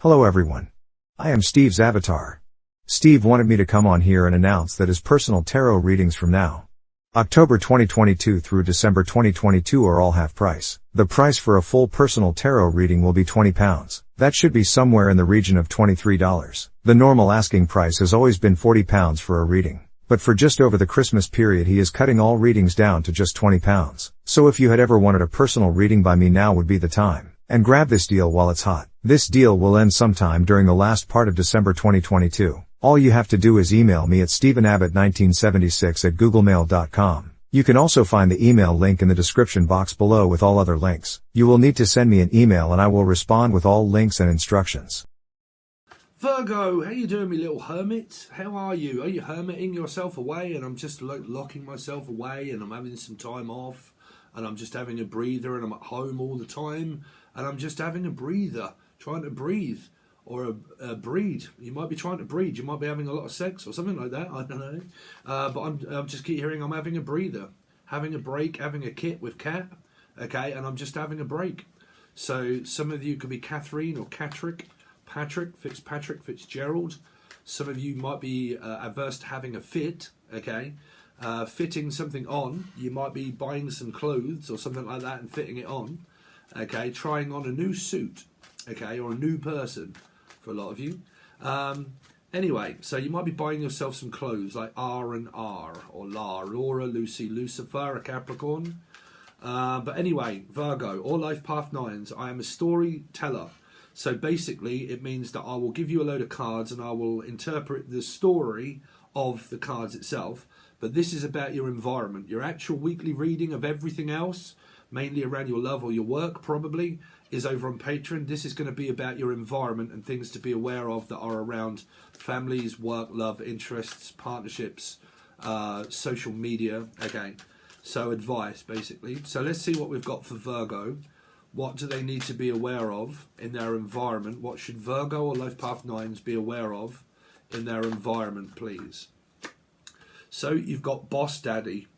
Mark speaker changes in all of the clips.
Speaker 1: Hello everyone. I am Steve's avatar. Steve wanted me to come on here and announce that his personal tarot readings from now, October 2022 through December 2022 are all half price. The price for a full personal tarot reading will be £20. That should be somewhere in the region of $23. The normal asking price has always been £40 for a reading. But for just over the Christmas period he is cutting all readings down to just £20. So if you had ever wanted a personal reading by me, now would be the time. And grab this deal while it's hot. This deal will end sometime during the last part of December 2022. All you have to do is email me at stephenabbott1976@googlemail.com. You can also find the email link in the description box below with all other links. You will need to send me an email and I will respond with all links and instructions.
Speaker 2: Virgo, how you doing, me little hermit? How are you? Are you hermiting yourself away? And I'm just locking myself away and I'm having some time off and I'm just having a breather and I'm at home all the time and I'm just having a breather, trying to breathe or breed. You might be trying to breed. You might be having a lot of sex or something like that. I don't know. But I'm just keep hearing I'm having a breather, having a break, having a kit with Cat. Okay, and I'm just having a break. So some of you could be Catherine or Patrick, Fitzpatrick, Fitzgerald. Some of you might be averse to having a fit, okay? Fitting something on. You might be buying some clothes or something like that and fitting it on, okay? Trying on a new suit, okay? Or a new person for a lot of you. Anyway, so you might be buying yourself some clothes like R&R or Laura, Lucy, Lucifer, a Capricorn. But anyway, Virgo, all life path 9s. I am a storyteller. So basically, it means that I will give you a load of cards and I will interpret the story of the cards itself. But this is about your environment. Your actual weekly reading of everything else, mainly around your love or your work probably, is over on Patreon. This is going to be about your environment and things to be aware of that are around families, work, love, interests, partnerships, social media. Okay, so advice basically. So let's see what we've got for Virgo. What do they need to be aware of in their environment? What should Virgo or Life Path 9s be aware of in their environment, please? So you've got Boss Daddy,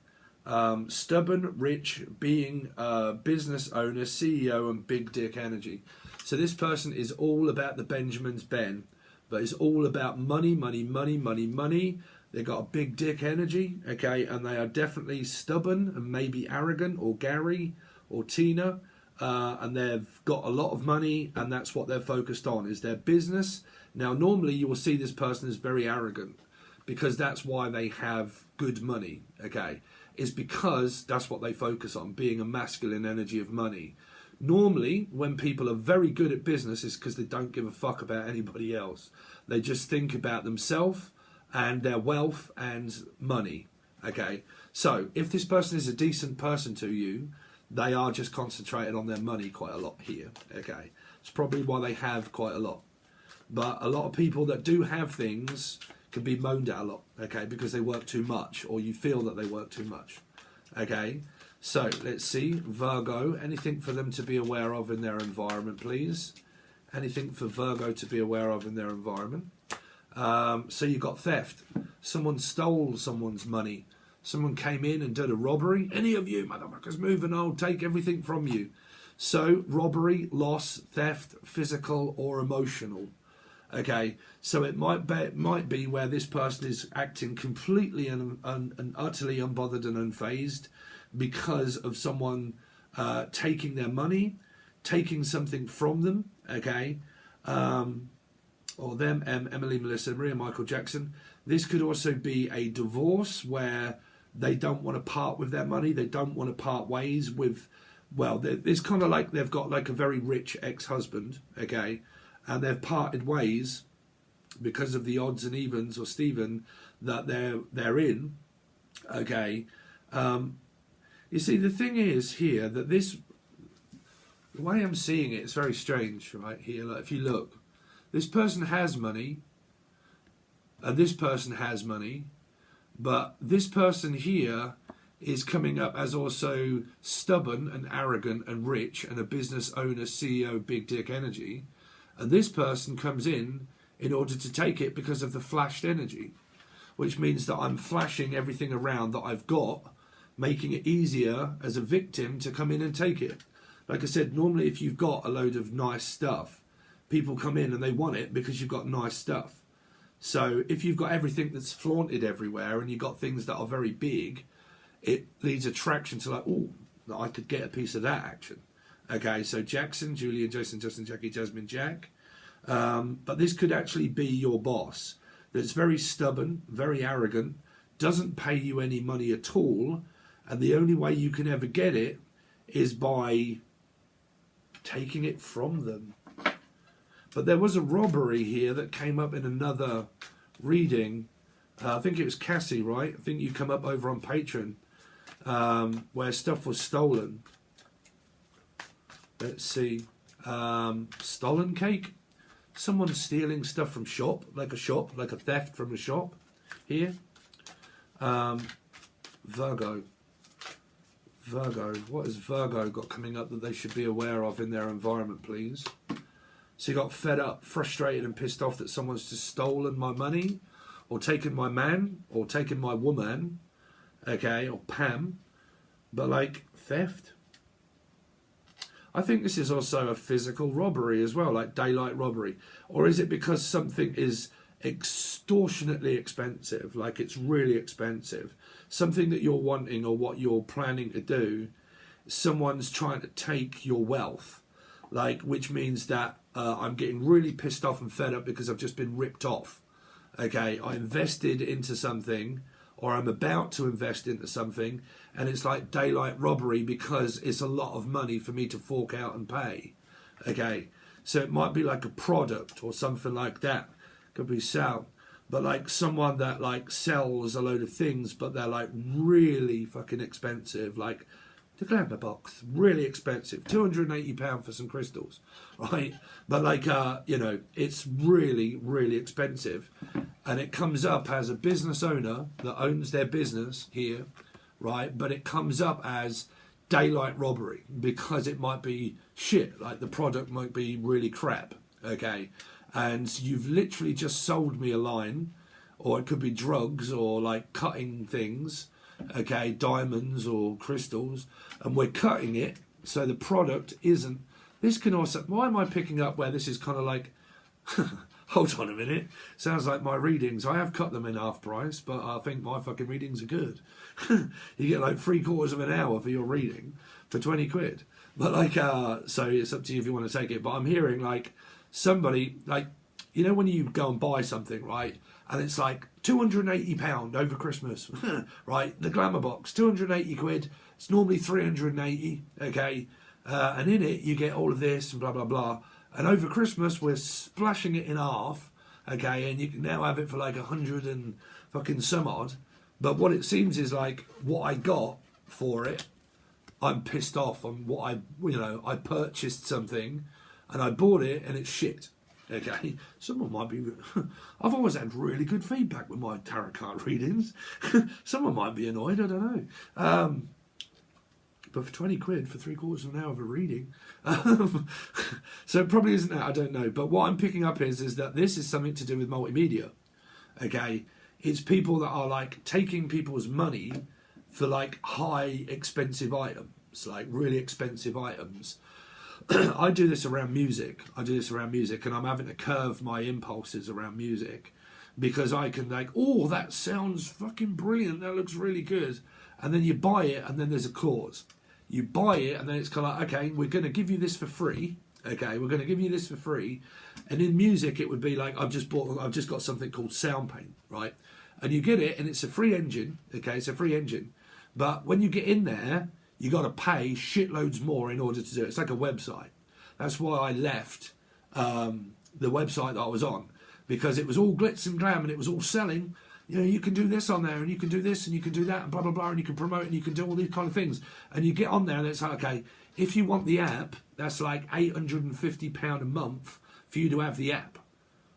Speaker 2: stubborn, rich, being a business owner, CEO, and big dick energy. So this person is all about the Benjamin's Ben, but it's all about money, money, money, money, money. They've got a big dick energy, okay, and they are definitely stubborn and maybe arrogant, or Gary, or Tina. And they've got a lot of money and that's what they're focused on, is their business. Now normally you will see this person is very arrogant because that's why they have good money, okay? Is because that's what they focus on, being a masculine energy of money. Normally when people are very good at business is because they don't give a fuck about anybody else. They just think about themselves and their wealth and money, okay? So if this person is a decent person to you, they are just concentrated on their money quite a lot here, okay? It's probably why they have quite a lot. But a lot of people that do have things can be moaned at a lot, okay? Because they work too much, or you feel that they work too much, okay? So, let's see. Virgo, anything for them to be aware of in their environment, please? Anything for Virgo to be aware of in their environment? So you've got theft. Someone stole someone's money. Someone came in and did a robbery. Any of you motherfuckers move and I'll take everything from you. So robbery, loss, theft, physical or emotional. Okay, so it might be where this person is acting completely and utterly unbothered and unfazed because of someone taking their money, taking something from them, okay, or them, Emily, Melissa, Maria, Michael Jackson. This could also be a divorce where they don't want to part with their money. They don't want to part ways with, well, it's kind of like they've got like a very rich ex-husband, okay, and they've parted ways because of the odds and evens, or Stephen, that they're in, okay. You see, the thing is here that the way I'm seeing it, it's very strange, right here. Like if you look, this person has money, and this person has money. But this person here is coming up as also stubborn and arrogant and rich and a business owner, CEO, big dick energy. And this person comes in order to take it because of the flashed energy, which means that I'm flashing everything around that I've got, making it easier as a victim to come in and take it. Like I said, normally if you've got a load of nice stuff, people come in and they want it because you've got nice stuff. So if you've got everything that's flaunted everywhere and you've got things that are very big, it leads attraction to like, oh, I could get a piece of that action. Okay, so Jackson, Julia, Jason, Justin, Jackie, Jasmine, Jack. But this could actually be your boss that's very stubborn, very arrogant, doesn't pay you any money at all, and the only way you can ever get it is by taking it from them. But there was a robbery here that came up in another reading. I think it was Cassie, right? I think you come up over on Patreon, where stuff was stolen. Let's see. Stolen cake? Someone stealing stuff from shop, like a theft from a shop here. Virgo. What has Virgo got coming up that they should be aware of in their environment, please? So you got fed up, frustrated and pissed off that someone's just stolen my money or taken my man or taken my woman, okay, or Pam, but like theft. I think this is also a physical robbery as well, like daylight robbery. Or is it because something is extortionately expensive, like it's really expensive, something that you're wanting or what you're planning to do, someone's trying to take your wealth, like, which means that I'm getting really pissed off and fed up because I've just been ripped off. Okay, I invested into something, or I'm about to invest into something, and it's like daylight robbery because it's a lot of money for me to fork out and pay. Okay, so it might be like a product or something like that. Could be sell, but like someone that like sells a load of things, but they're like really fucking expensive, like the glamour box, really expensive, £280 for some crystals, right? But like you know, it's really, really expensive, and it comes up as a business owner that owns their business here, right? But it comes up as daylight robbery because it might be shit, like the product might be really crap, okay? And you've literally just sold me a line, or it could be drugs or like cutting things, okay, diamonds or crystals, and we're cutting it so the product isn't. This can also, why am I picking up where this is kind of like, hold on a minute, sounds like my readings, I have cut them in half price, but I think my fucking readings are good. You get like 3/4 of an hour for your reading for 20 quid. But like, so it's up to you if you want to take it. But I'm hearing like somebody, like, you know when you go and buy something, right, and it's like £280 over Christmas, right, the glamour box, 280 quid, it's normally 380, okay, and in it you get all of this and blah blah blah, and over Christmas we're splashing it in half, okay, and you can now have it for like 100 and fucking some odd. But what it seems is like what I got for it, I'm pissed off on what I purchased something and I bought it and it's shit. Okay, someone might be. I've always had really good feedback with my tarot card readings. Someone might be annoyed, I don't know. But for 20 quid for 3/4 of an hour of a reading, so it probably isn't that. I don't know. But what I'm picking up is that this is something to do with multimedia. Okay, it's people that are like taking people's money for like high expensive items, like really expensive items. I do this around music. And I'm having to curve my impulses around music because I can like, oh, that sounds fucking brilliant. That looks really good. And then you buy it and then there's a clause. You buy it and then it's kind of like, okay, we're going to give you this for free. Okay, we're going to give you this for free. And in music, it would be like, I've just got something called SoundPaint, right? And you get it and it's a free engine. Okay, it's a free engine. But when you get in there, you got to pay shitloads more in order to do it. It's like a website. That's why I left the website that I was on, because it was all glitz and glam and it was all selling. You know, you can do this on there and you can do this and you can do that and blah, blah, blah, and you can promote and you can do all these kind of things. And you get on there and it's like, okay, if you want the app, that's like £850 a month for you to have the app.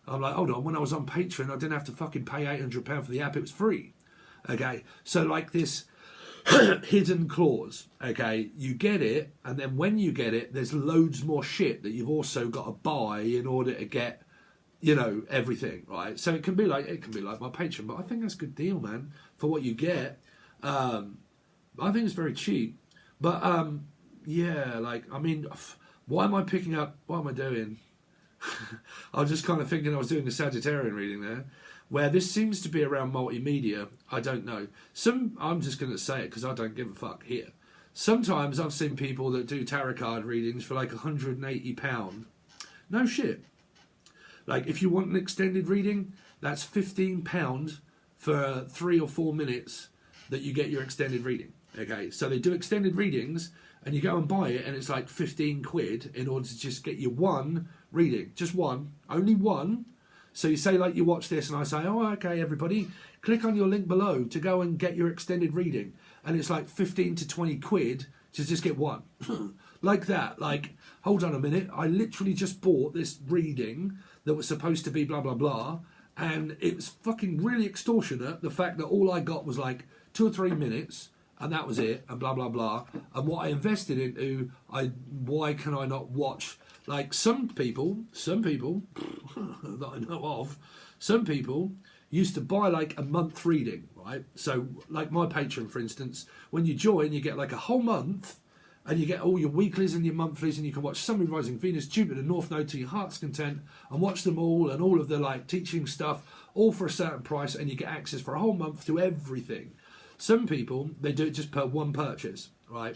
Speaker 2: I'm like, hold on, when I was on Patreon, I didn't have to fucking pay £800 for the app. It was free. Okay, so like this hidden clause, okay, you get it, and then when you get it, there's loads more shit that you've also got to buy in order to get, you know, everything, right? So it can be like my Patreon, but I think that's a good deal, man, for what you get. I think it's very cheap, but yeah, like, I mean, why am I picking up? What am I doing? I was just kind of thinking I was doing a Sagittarian reading there, where this seems to be around multimedia. I don't know. I'm just going to say it because I don't give a fuck here. Sometimes I've seen people that do tarot card readings for like £180. No shit. Like, if you want an extended reading, that's £15 for 3 or 4 minutes that you get your extended reading. Okay, so they do extended readings, and you go and buy it, and it's like 15 quid in order to just get you one reading. Just one. Only one. So you say, like, you watch this, and I say, oh, okay, everybody, click on your link below to go and get your extended reading. And it's like 15 to 20 quid to just get one. Like that. Like, hold on a minute. I literally just bought this reading that was supposed to be blah, blah, blah. And it was fucking really extortionate. The fact that all I got was like 2 or 3 minutes, and that was it, and blah, blah, blah. And what I invested into, why can I not watch? Like, some people that I know of, some people used to buy like a month reading, right? So, like my Patreon, for instance, when you join, you get like a whole month, and you get all your weeklies and your monthlies, and you can watch Sun, Rising, Venus, Jupiter, North Node to your heart's content, and watch them all, and all of the like teaching stuff, all for a certain price, and you get access for a whole month to everything. Some people, they do it just per one purchase, right?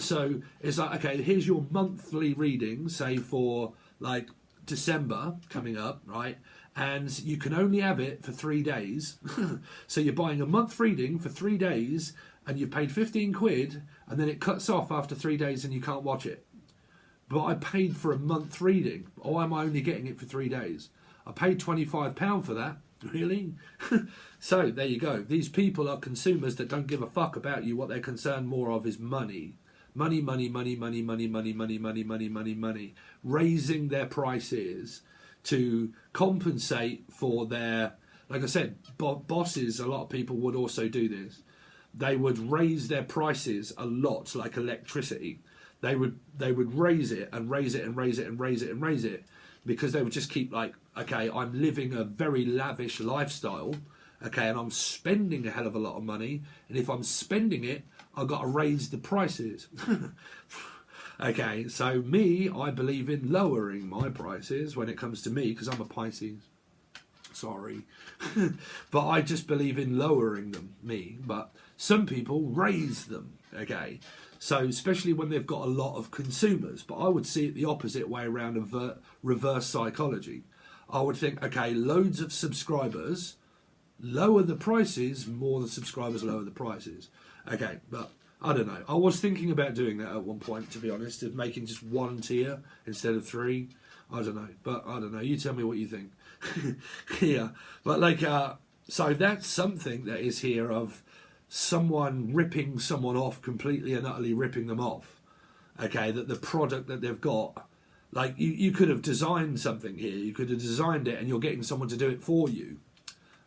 Speaker 2: So it's like, okay, here's your monthly reading, say for like December coming up, right? And you can only have it for 3 days. So you're buying a month reading for 3 days, and you've paid 15 quid, and then it cuts off after 3 days and you can't watch it. But I paid for a month reading. Why am I only getting it for 3 days? I paid £25 for that. Really? So there you go. These people are consumers that don't give a fuck about you. What they're concerned more of is money. Money, money, money, money, money, money, money, money, money, money, money. Raising their prices to compensate for their, like I said, bosses, a lot of people would also do this. They would raise their prices a lot, like electricity. They would raise it and raise it and raise it and raise it and raise it, because they would just keep like, okay, I'm living a very lavish lifestyle, okay, and I'm spending a hell of a lot of money, and if I'm spending it, I've got to raise the prices. Okay, so me, I believe in lowering my prices when it comes to me, because I'm a Pisces. Sorry. But I just believe in lowering them, me. But some people raise them, okay? So especially when they've got a lot of consumers. But I would see it the opposite way around of reverse psychology. I would think, okay, loads of subscribers, lower the prices, more the subscribers lower the prices. Okay, but I don't know. I was thinking about doing that at one point, to be honest, of making just one tier instead of 3. I don't know, but I don't know. You tell me what you think. Yeah, but like, so that's something that is here of someone ripping someone off, completely and utterly ripping them off. Okay, that the product that they've got, like you could have designed something here. You could have designed it, and you're getting someone to do it for you.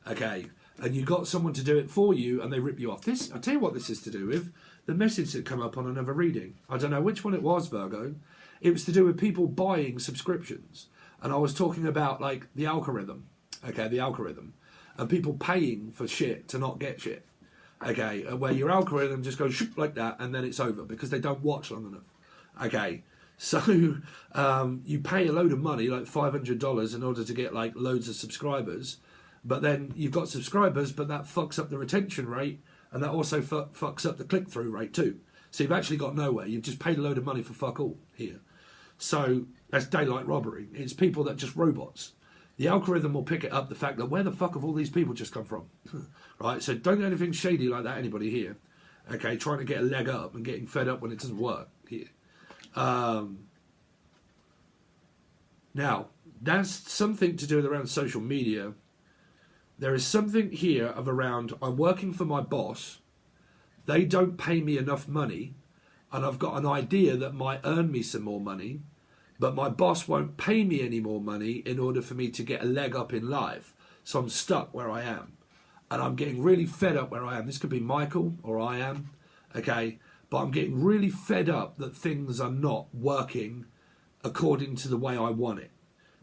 Speaker 2: Okay, and you got someone to do it for you, and they rip you off. This, I'll tell you what this is to do with. The message that come up on another reading. I don't know which one it was, Virgo. It was to do with people buying subscriptions. And I was talking about, like, the algorithm. Okay, the algorithm. And people paying for shit to not get shit. Okay, where your algorithm just goes shoop like that, and then it's over because they don't watch long enough. Okay, so you pay a load of money, like $500, in order to get, like, loads of subscribers. But then you've got subscribers, but that fucks up the retention rate. And that also fucks up the click-through rate too. So you've actually got nowhere. You've just paid a load of money for fuck all here. So that's daylight robbery. It's people that just robots. The algorithm will pick it up, the fact that where the fuck have all these people just come from? Right? So don't do anything shady like that, anybody here. Okay? Trying to get a leg up and getting fed up when it doesn't work here. Now, that's something to do with around social media. There is something here of around, I'm working for my boss, they don't pay me enough money, and I've got an idea that might earn me some more money, but my boss won't pay me any more money in order for me to get a leg up in life. So I'm stuck where I am. And I'm getting really fed up where I am. This could be Michael or I am, okay? But I'm getting really fed up that things are not working according to the way I want it.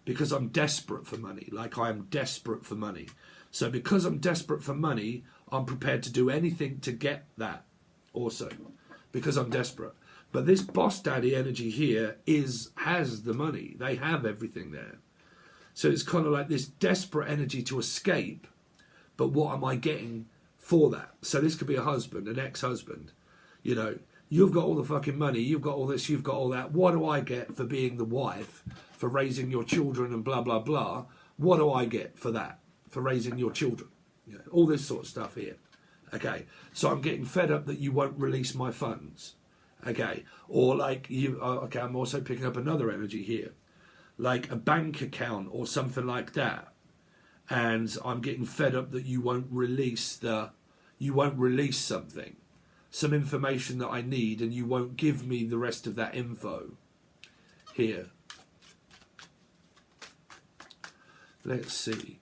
Speaker 2: Because I'm desperate for money, like I am desperate for money. So because I'm desperate for money, I'm prepared to do anything to get that also. Because I'm desperate. But this boss daddy energy here has the money. They have everything there. So it's kind of like this desperate energy to escape. But what am I getting for that? So this could be a husband, an ex-husband. You know, you've got all the fucking money, you've got all this, you've got all that. What do I get for being the wife, for raising your children and blah, blah, blah? What do I get for that, for raising your children? You know, all this sort of stuff here. Okay, so I'm getting fed up that you won't release my funds. Okay, or like you, okay, I'm also picking up another energy here, like a bank account or something like that. And I'm getting fed up that you won't release something, some information that I need, and you won't give me the rest of that info here. Let's see.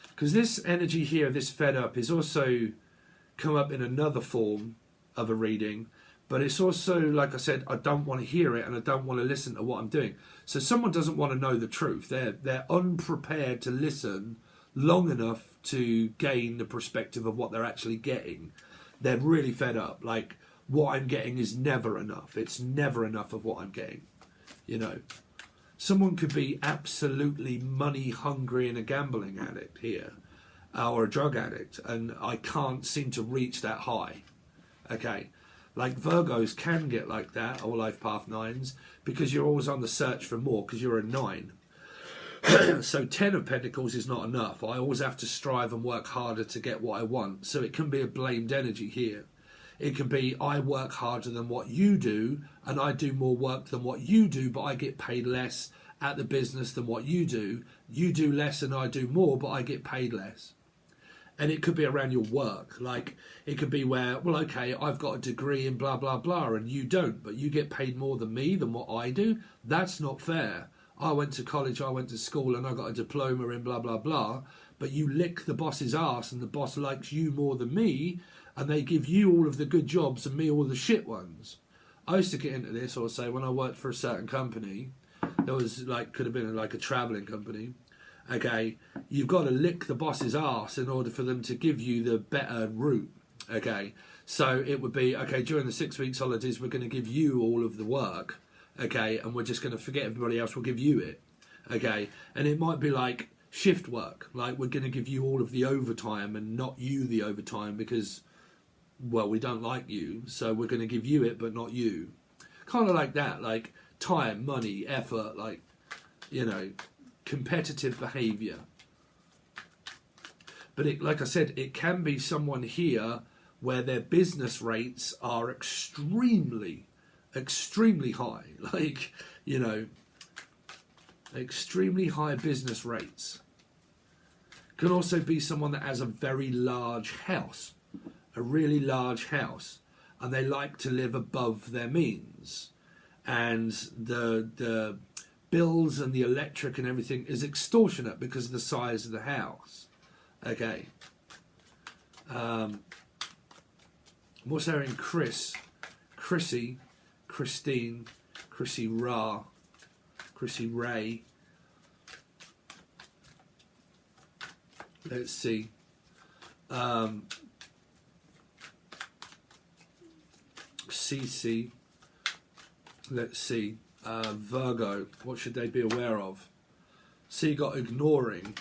Speaker 2: Because this energy here, this fed up, is also come up in another form of a reading, but it's also, like I said, I don't want to hear it and I don't want to listen to what I'm doing. So someone doesn't want to know the truth. They're unprepared to listen long enough to gain the perspective of what they're actually getting. They're really fed up. Like, what I'm getting is never enough. It's never enough of what I'm getting. You know, someone could be absolutely money hungry and a gambling addict here, or a drug addict, and I can't seem to reach that high. Okay, like Virgos can get like that, or life path 9s, because you're always on the search for more, because you're a 9. So 10 of Pentacles is not enough. I always have to strive and work harder to get what I want. So it can be a blamed energy here. It can be, I work harder than what you do, and I do more work than what you do, but I get paid less at the business than what you do. You do less and I do more, but I get paid less. And it could be around your work. Like, it could be where, well, okay, I've got a degree in blah, blah, blah, and you don't, but you get paid more than me, than what I do. That's not fair. I went to college, I went to school, and I got a diploma in blah, blah, blah, but you lick the boss's ass, and the boss likes you more than me, and they give you all of the good jobs and me all the shit ones. I used to get into this, or say, when I worked for a certain company, there was like, could have been like a travelling company. Okay, you've got to lick the boss's ass in order for them to give you the better route. Okay, so it would be, okay, during the 6 weeks holidays, we're going to give you all of the work. Okay, and we're just going to forget everybody else, we'll give you it. Okay, and it might be like shift work, like we're going to give you all of the overtime and not you the overtime because, well, we don't like you, so we're going to give you it but not you. Kind of like that, like time, money, effort, like, you know, competitive behaviour. But it, like I said, it can be someone here where their business rates are extremely high, like, you know, extremely high business rates. Can also be someone that has a very large house, a really large house, and they like to live above their means, and the bills and the electric and everything is extortionate because of the size of the house. Okay. I'm also hearing Chris, Chrissy, Christine, Chrissy Ra, Chrissy Ray. Let's see. CC. Let's see. Virgo. What should they be aware of? So you got ignoring.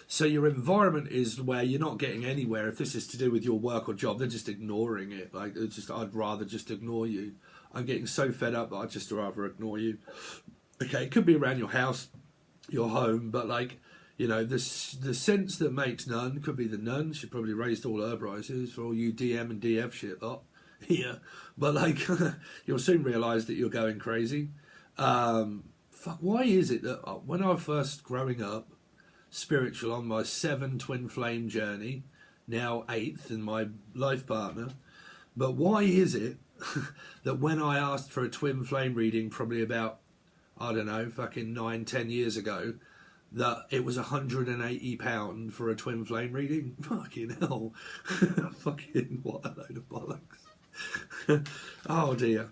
Speaker 2: So your environment is where you're not getting anywhere. If this is to do with your work or job, they're just ignoring it. Like, it's just, I'd rather just ignore you. I'm getting so fed up that I'd just rather ignore you. Okay, it could be around your house, your home, but like, you know, the sense that makes none could be the nun. She probably raised all her prices for all you DM and DF shit lot. Yeah, but like, you'll soon realise that you're going crazy. Fuck, why is it that when I was first growing up, spiritual on my 7 twin flame journey, now 8th in my life partner, but why is it that when I asked for a twin flame reading probably about, I don't know, fucking 9-10 years ago, that it was £180 for a twin flame reading? Fucking hell. Fucking what a load of bollocks. Oh dear.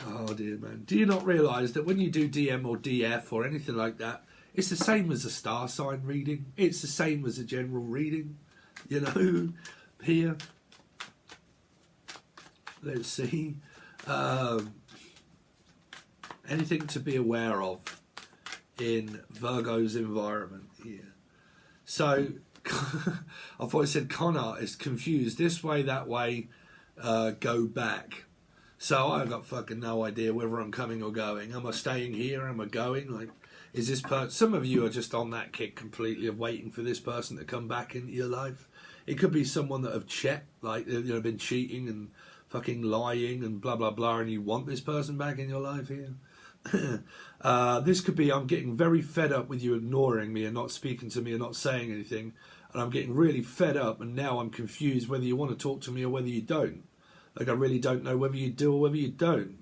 Speaker 2: Oh dear, man. Do you not realise that when you do DM or DF or anything like that, It's the same as a star sign reading. It's the same as a general reading. You know, here. Let's see. Anything to be aware of in Virgo's environment here. So, I thought it said con artist, confused, this way, that way, go back. So I got fucking no idea whether I'm coming or going. Am I staying here? Am I going? Like, is this person? Some of you are just on that kick completely of waiting for this person to come back into your life. It could be someone that have been cheating and fucking lying and blah blah blah, and you want this person back in your life here. This could be I'm getting very fed up with you ignoring me and not speaking to me and not saying anything, and I'm getting really fed up, and now I'm confused whether you want to talk to me or whether you don't. Like, I really don't know whether you do or whether you don't.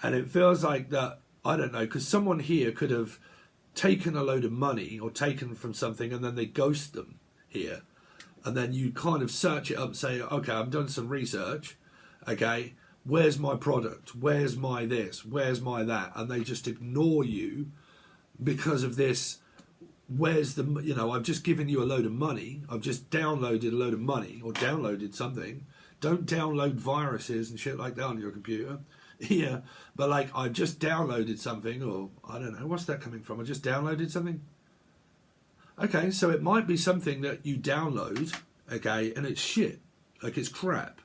Speaker 2: And it feels like that, I don't know, because someone here could have taken a load of money or taken from something and then they ghost them here. And then you kind of search it up and say, okay, I've done some research. Okay, where's my product? Where's my this? Where's my that? And they just ignore you because of this. Where's the, I've just given you a load of money. I've just downloaded a load of money or downloaded something. Don't download viruses and shit like that on your computer. Yeah, but like, I've just downloaded something, or I don't know, what's that coming from? I just downloaded something? Okay, so it might be something that you download, okay, and it's shit. Like, it's crap.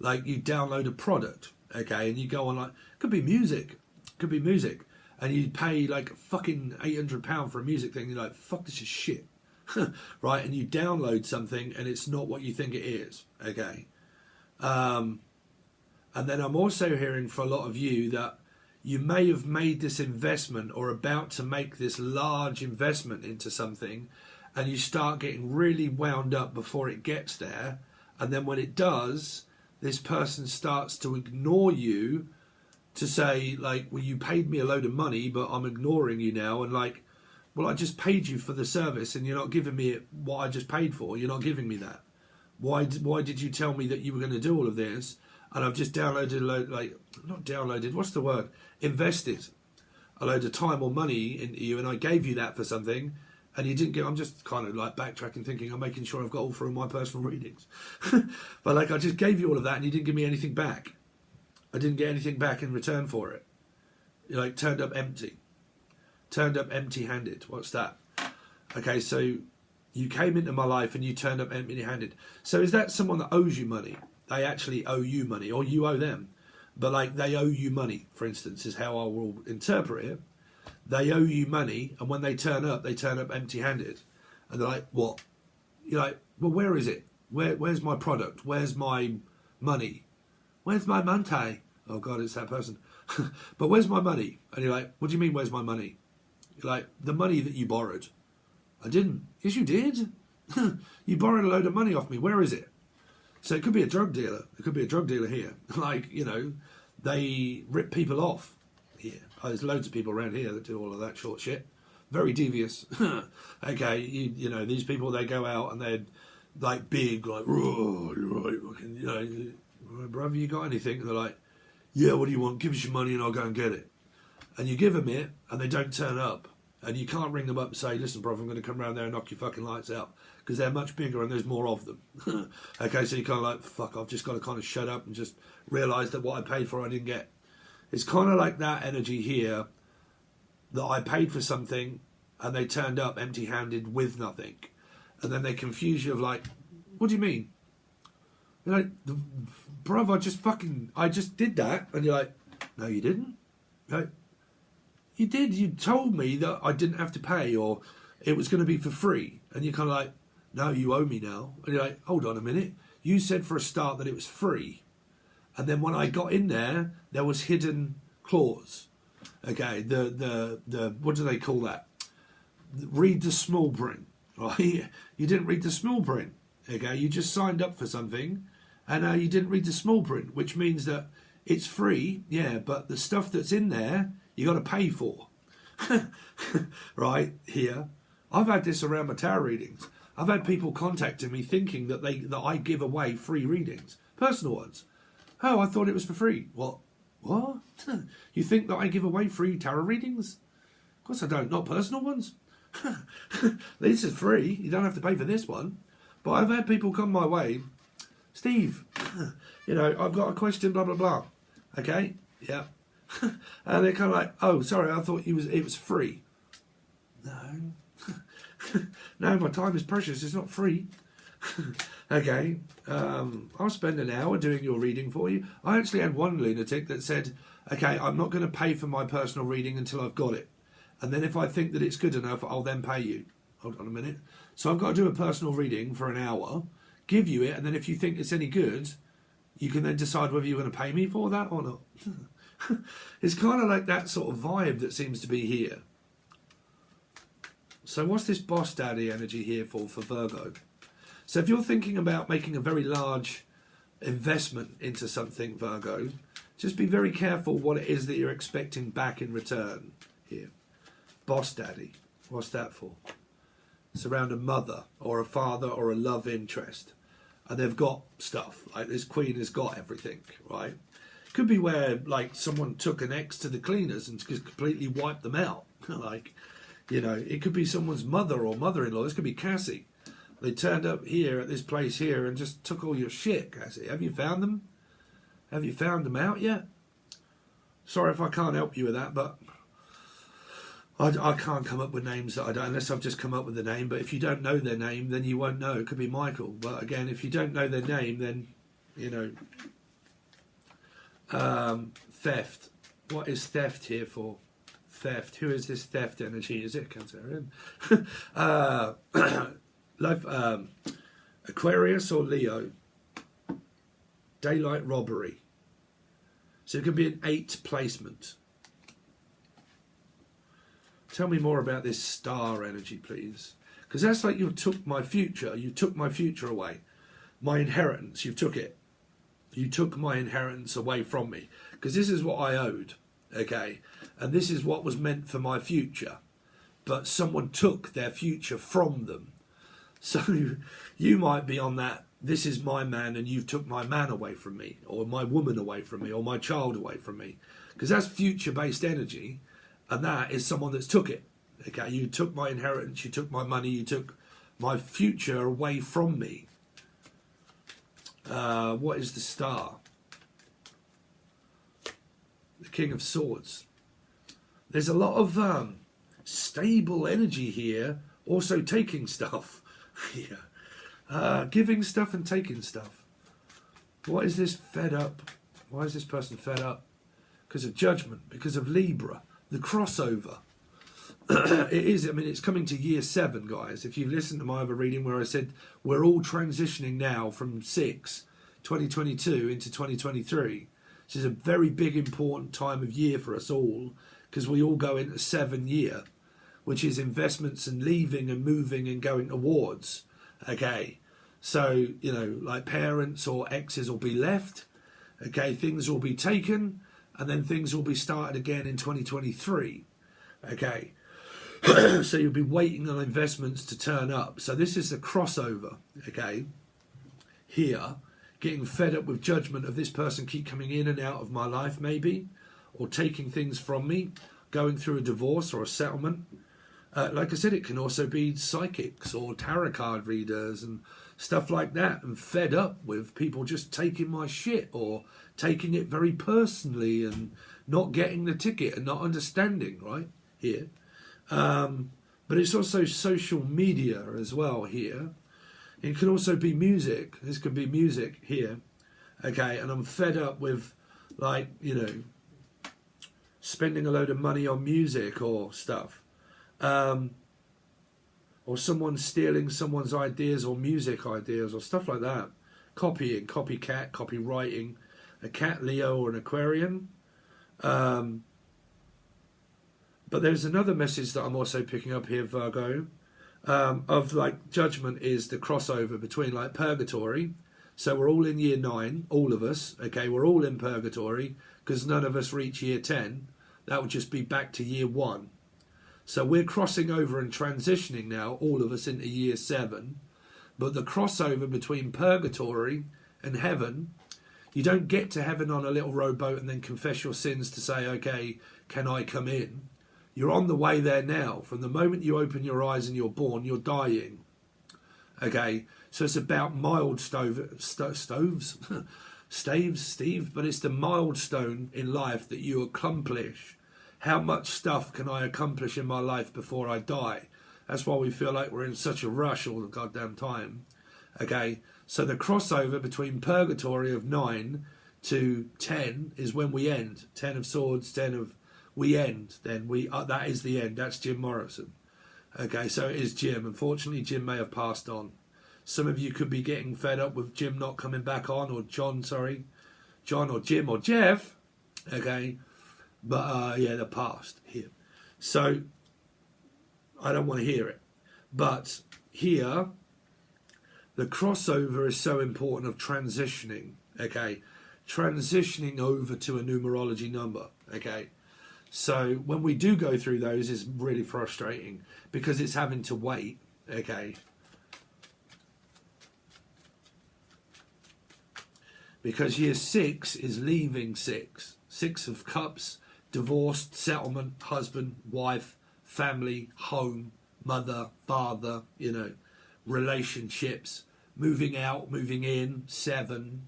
Speaker 2: Like, you download a product, okay, and you go on, like, could be music, and you pay like fucking £800 for a music thing, you're like, fuck, this is shit. Right, and you download something and it's not what you think it is, okay. And then I'm also hearing for a lot of you that you may have made this investment or about to make this large investment into something, and you start getting really wound up before it gets there, and then when it does, this person starts to ignore you to say, like, well, you paid me a load of money, but I'm ignoring you now, and like, well, I just paid you for the service and you're not giving me what I just paid for. You're not giving me that. Why did you tell me that you were going to do all of this? And I've just downloaded a load, like, not downloaded, what's the word? Invested a load of time or money into you, and I gave you that for something, and you didn't give. I'm just kind of like backtracking, thinking I'm making sure I've got all through my personal readings. But like, I just gave you all of that, and you didn't give me anything back. I didn't get anything back in return for it. You like turned up empty. Turned up empty-handed. What's that? Okay, so you came into my life and you turned up empty-handed. So is that someone that owes you money? They actually owe you money, or you owe them. But like, they owe you money, for instance, is how I will interpret it. They owe you money, and when they turn up empty-handed. And they're like, what? You're like, well, where is it? Where's my product? Where's my money? Where's my money? Oh God, it's that person. But where's my money? And you're like, what do you mean, where's my money? You're like, the money that you borrowed. I didn't. Yes, you did. You borrowed a load of money off me. Where is it? So it could be a drug dealer. It could be a drug dealer here. Like, they rip people off here. Oh, there's loads of people around here that do all of that short shit. Very devious. Okay, you know, these people, they go out and they're like big, like, oh, right, brother, you got anything? And they're like, yeah, what do you want? Give us your money and I'll go and get it. And you give them it and they don't turn up. And you can't ring them up and say, listen, brother, I'm going to come around there and knock your fucking lights out. Because they're much bigger and there's more of them. Okay, so you kind of like, fuck, I've just got to kind of shut up and just realise that what I paid for I didn't get. It's kind of like that energy here, that I paid for something and they turned up empty-handed with nothing. And then they confuse you of like, what do you mean? You're like, brother, I just did that. And you're like, no, you didn't. You're like, you did. You told me that I didn't have to pay or it was going to be for free. And you're kind of like, no, you owe me now. And you're like, hold on a minute. You said for a start that it was free. And then when I got in there, there was hidden clause. Okay, the what do they call that? Read the small print. Right? You didn't read the small print. Okay, you just signed up for something and you didn't read the small print, which means that it's free, yeah, but the stuff that's in there, you got to pay for. Right, here. I've had this around my tarot readings. I've had people contacting me thinking that I give away free readings, personal ones. Oh, I thought it was for free. What? You think that I give away free tarot readings? Of course I don't, not personal ones. This is free. You don't have to pay for this one. But I've had people come my way, Steve, you know, I've got a question, blah, blah, blah. Okay, yeah. And they're kind of like, oh, sorry, I thought it was free. No. No, my time is precious. It's not free. Okay, I'll spend an hour doing your reading for you. I actually had one lunatic that said, okay, I'm not going to pay for my personal reading until I've got it. And then if I think that it's good enough, I'll then pay you. Hold on a minute. So I've got to do a personal reading for an hour, give you it, and then if you think it's any good, you can then decide whether you're going to pay me for that or not. It's kind of like that sort of vibe that seems to be here. So what's this boss daddy energy here for Virgo? So if you're thinking about making a very large investment into something, Virgo, just be very careful what it is that you're expecting back in return here. Boss daddy, what's that for? It's around a mother or a father or a love interest. And they've got stuff, like this queen has got everything, right? Could be where, like, someone took an ex to the cleaners and just completely wiped them out. Like, you know, it could be someone's mother or mother-in-law. This could be Cassie. They turned up here at this place here and just took all your shit, Cassie. Have you found them? Have you found them out yet? Sorry if I can't help you with that, but I can't come up with names that I don't, unless I've just come up with the name. But if you don't know their name, then you won't know. It could be Michael. But again, if you don't know their name, then, you know. Theft. What is theft here for? Theft. Who is this theft energy? Is it Cancerian? Aquarius or Leo? Daylight robbery. So it could be an 8 placement. Tell me more about this star energy, please. Because that's like you took my future. You took my future away. My inheritance, you took it. You took my inheritance away from me. Because this is what I owed. Okay? And this is what was meant for my future. But someone took their future from them. So you might be on that, this is my man and you've took my man away from me. Or my woman away from me. Or my child away from me. Because that's future-based energy. And that is someone that's took it. Okay, you took my inheritance, you took my money, you took my future away from me. What is the star? The King of Swords. There's a lot of stable energy here, also taking stuff. Yeah. Giving stuff and taking stuff. What is this fed up? Why is this person fed up? Because of judgment, because of Libra. The crossover. It is, I mean, it's coming to year 7, guys. If you've listened to my other reading where I said we're all transitioning now from 2022 into 2023, which is a very big, important time of year for us all, because we all go into 7 year, which is investments and leaving and moving and going towards. Okay. So, you know, like parents or exes will be left. Okay. Things will be taken. And then things will be started again in 2023. Okay. So you'll be waiting on investments to turn up. So this is the crossover. Okay. Here, getting fed up with judgment of this person keep coming in and out of my life maybe. Or taking things from me. Going through a divorce or a settlement. Like I said, it can also be psychics or tarot card readers and stuff like that. And fed up with people just taking my shit or taking it very personally and not getting the ticket and not understanding, right, here. But it's also social media as well here. It can also be music. This could be music here. Okay, and I'm fed up with, like, you know, spending a load of money on music or stuff. Or someone stealing someone's ideas or music ideas or stuff like that. Copying, copycat, copywriting. A cat, Leo, or an Aquarian. But there's another message that I'm also picking up here, Virgo, of like judgment is the crossover between like purgatory. So we're all in year 9, all of us. Okay, we're all in purgatory because none of us reach year 10. That would just be back to year 1. So we're crossing over and transitioning now, all of us, into year 7. But the crossover between purgatory and heaven, you don't get to heaven on a little rowboat and then confess your sins to say, okay, can I come in? You're on the way there now. From the moment you open your eyes and you're born, you're dying. Okay, so it's about stoves, staves, Steve, but it's the milestone in life that you accomplish. How much stuff can I accomplish in my life before I die? That's why we feel like we're in such a rush all the goddamn time. Okay, so the crossover between purgatory of 9 to 10 is when we end. 10 of swords, 10 of... we end. Then we that is the end. That's Jim Morrison. Okay, so it is Jim. Unfortunately, Jim may have passed on. Some of you could be getting fed up with Jim not coming back on, or John or Jim or Jeff. Okay, but yeah, they're past here. So I don't want to hear it. But here, the crossover is so important of transitioning. Okay, transitioning over to a numerology number. Okay. So when we do go through those, it's really frustrating because it's having to wait, okay? Because year 6 is leaving 6. 6 of Cups, divorced, settlement, husband, wife, family, home, mother, father, you know, relationships, moving out, moving in, 7,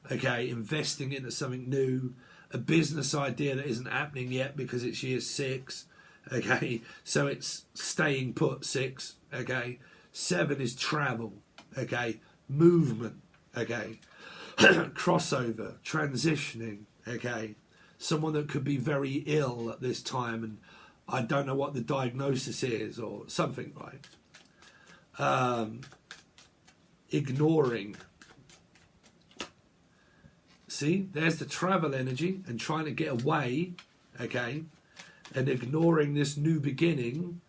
Speaker 2: okay, investing into something new, a business idea that isn't happening yet because it's year 6, okay, so it's staying put, 6, okay, 7 is travel, okay, movement, okay, crossover, transitioning, okay, someone that could be very ill at this time and I don't know what the diagnosis is or something, right, ignoring. See, there's the travel energy and trying to get away, okay, and ignoring this new beginning,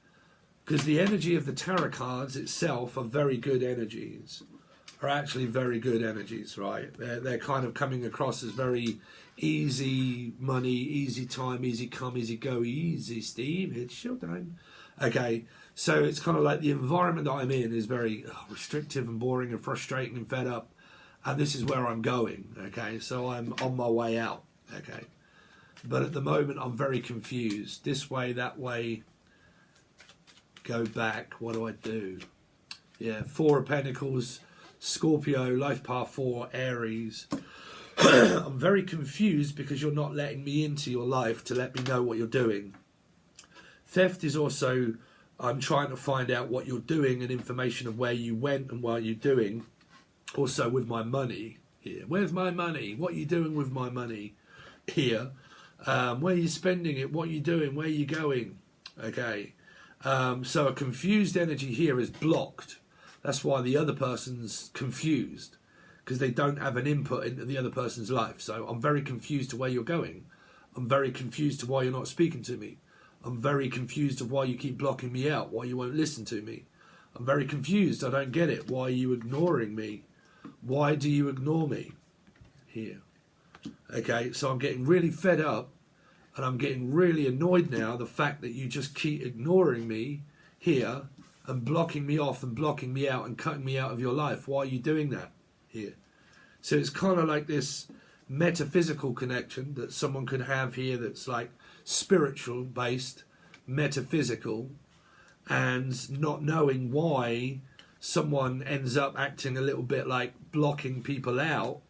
Speaker 2: because the energy of the tarot cards itself are very good energies, are actually very good energies, right? They're kind of coming across as very easy money, easy time, easy come, easy go, easy, Steve, it's showtime. Okay, so it's kind of like the environment that I'm in is very restrictive and boring and frustrating and fed up. And this is where I'm going, okay? So I'm on my way out, okay? But at the moment, I'm very confused. This way, that way, go back. What do I do? Yeah, 4 of Pentacles, Scorpio, life path 4, Aries. I'm very confused because you're not letting me into your life to let me know what you're doing. Theft is also, I'm trying to find out what you're doing and information of where you went and what you're doing. Also with my money here. Where's my money? What are you doing with my money here? Where are you spending it? What are you doing? Where are you going? Okay. So a confused energy here is blocked. That's why the other person's confused, because they don't have an input into the other person's life. So I'm very confused to where you're going. I'm very confused to why you're not speaking to me. I'm very confused of why you keep blocking me out, why you won't listen to me. I'm very confused. I don't get it. Why are you ignoring me? Why do you ignore me here? Okay, so I'm getting really fed up and I'm getting really annoyed now, the fact that you just keep ignoring me here and blocking me off and blocking me out and cutting me out of your life. Why are you doing that here? So it's kind of like this metaphysical connection that someone could have here that's like spiritual based, metaphysical, and not knowing why someone ends up acting a little bit like blocking people out.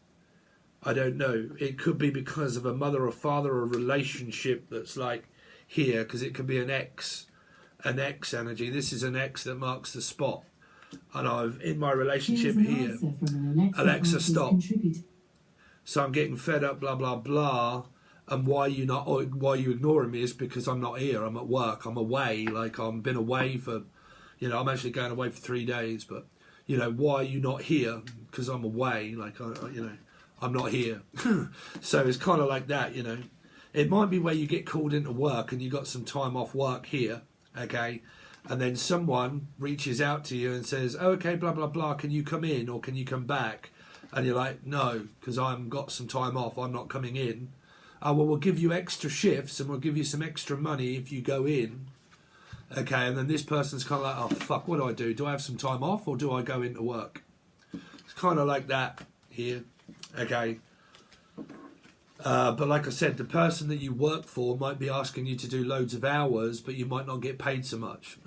Speaker 2: I don't know. It could be because of a mother or father or relationship that's like here, because it could be an X energy. This is an X that marks the spot. And I've, in my relationship here, Alexa, stop. So I'm getting fed up, blah, blah, blah. And why you ignoring me is because I'm not here. I'm at work. I'm away. Like I've been away for... You know, I'm actually going away for 3 days, but, you know, why are you not here? Because I'm away, like, you know, I'm not here. So it's kind of like that, you know. It might be where you get called into work and you got some time off work here, okay, and then someone reaches out to you and says, oh, okay, blah, blah, blah, can you come in or can you come back? And you're like, no, because I've got some time off, I'm not coming in. Oh, well, we'll give you extra shifts and we'll give you some extra money if you go in. Okay, and then this person's kind of like, oh, fuck, what do? Do I have some time off or do I go into work? It's kind of like that here. Okay. But like I said, the person that you work for might be asking you to do loads of hours, but you might not get paid so much.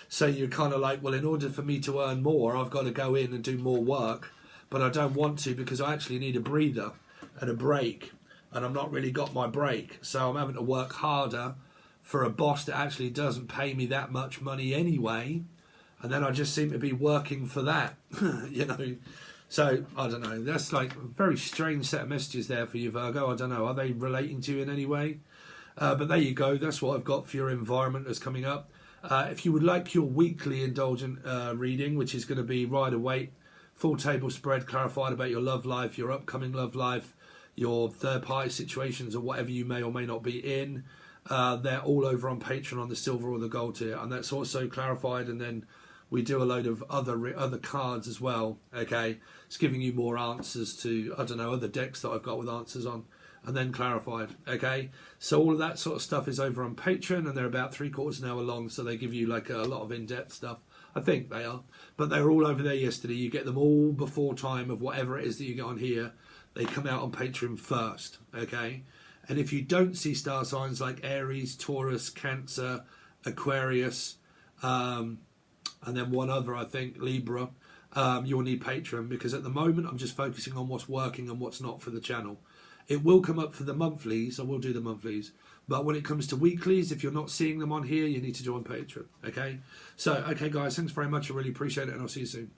Speaker 2: So you're kind of like, well, in order for me to earn more, I've got to go in and do more work, but I don't want to because I actually need a breather and a break, and I've not really got my break. So I'm having to work harder for a boss that actually doesn't pay me that much money anyway, and then I just seem to be working for that, you know. So, I don't know, that's like a very strange set of messages there for you, Virgo. I don't know, are they relating to you in any way? But there you go, that's what I've got for your environment that's coming up. If you would like your weekly indulgent reading, which is going to be Rider Waite, full table spread, clarified about your love life, your upcoming love life, your third-party situations or whatever you may or may not be in, they're all over on Patreon on the silver or the gold tier, and that's also clarified, and then we do a load of other cards as well, okay? It's giving you more answers to, I don't know, other decks that I've got with answers on, and then clarified, okay? So all of that sort of stuff is over on Patreon, and they're about 3/4 an hour long, so they give you like a lot of in-depth stuff. I think they are. But they were all over there yesterday. You get them all before time of whatever it is that you get on here. They come out on Patreon first, okay? And if you don't see star signs like Aries, Taurus, Cancer, Aquarius, and then one other, I think, Libra, you'll need Patreon, because at the moment I'm just focusing on what's working and what's not for the channel. It will come up for the monthlies, I will do the monthlies, but when it comes to weeklies, if you're not seeing them on here, you need to join Patreon, okay? So, okay guys, thanks very much, I really appreciate it, and I'll see you soon.